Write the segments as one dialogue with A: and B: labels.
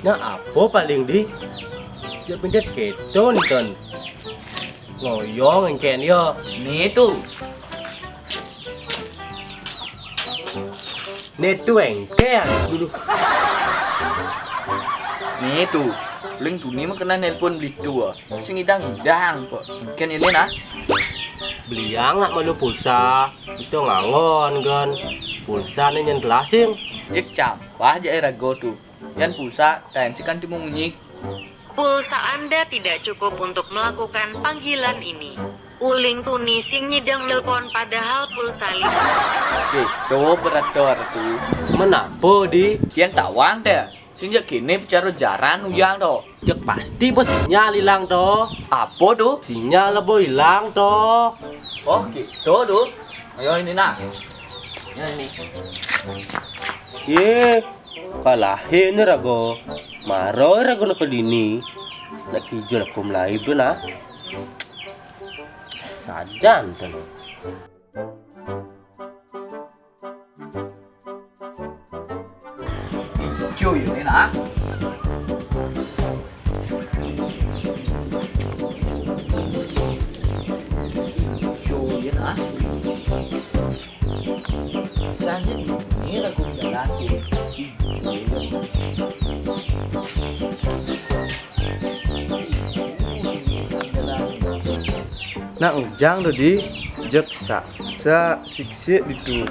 A: Nah apa paling di? Dia pindah keton ton. Ngoyong engken yo.
B: Nih tuh.
A: Netu engken. Dulu.
B: Nih tuh. Link tuh nih mah kena nelpon beli tua. Sing idang kok. Kan ini nah.
A: Beliang nak malu pulsa. Bisa ngangon kan. Pulsa nih yang gelasing.
B: Jek campah aja era go tuh. Yan pulsa dan si kan timung nyik.
C: Pulsa Anda tidak cukup untuk melakukan panggilan ini. Uling tuni sing nyidang nelpon padahal pulsa lima.
B: Oke, do berator tuh.
A: Menapa di?
B: Yan tawang teh. Sing jak kini bicara jaran uyang toh.
A: Cek pasti bos sinyal hilang toh.
B: Apa tuh?
A: Sinyal lebo hilang toh.
B: Oh gitu tuh. Ayo ini nah. Ini.
A: Ye, kalahin rago. Maro rago na kadini. Nakijol ako live doon ah. Sajan tan.
B: Ijo ini nah. Ijo ini nah. Sangat ini lagu jalan tuh.
D: Nak ujang do di jek sa siksi itu.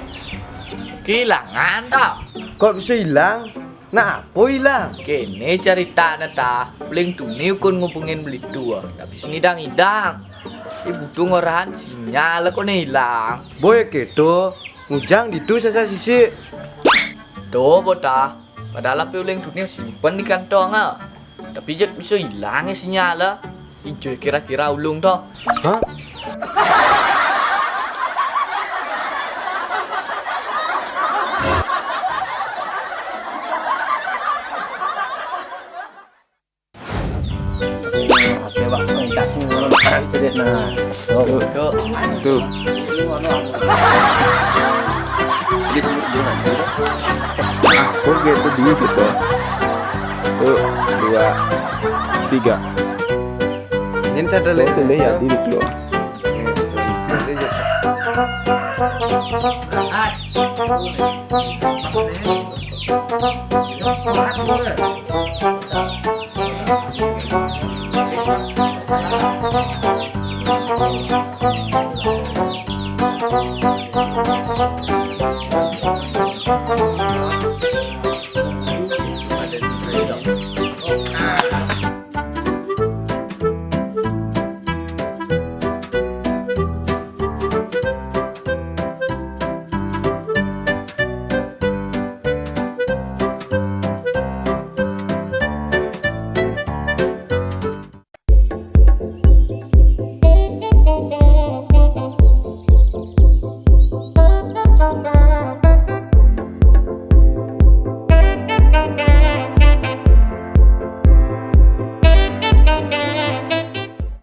B: Kehilangan tau.
D: Kok bisa hilang? Nah, apa hilang?
B: Kene cerita nata. Bling tuh nih kun ngubungin beli tua. Tapi sini idang. Ibu tuh ngorahan sinyal kok nih hilang.
D: Boy keto, ujang itu sasa sisi.
B: Tuh bota. Padahal api uling tuh nih simpen di kantong ah. Tapi jek bisa hilang ya sinyal ah. Ijo kira-kira ulung toh.
D: Hah?
A: Oke, Pak. Kasih ngono cerit nah.
B: Tuh.
D: Tuh.
A: Jadi sebut jangan.
D: Aku gitu di gitu. Tuh, 2, 3. Ini ada lagi ya di itu.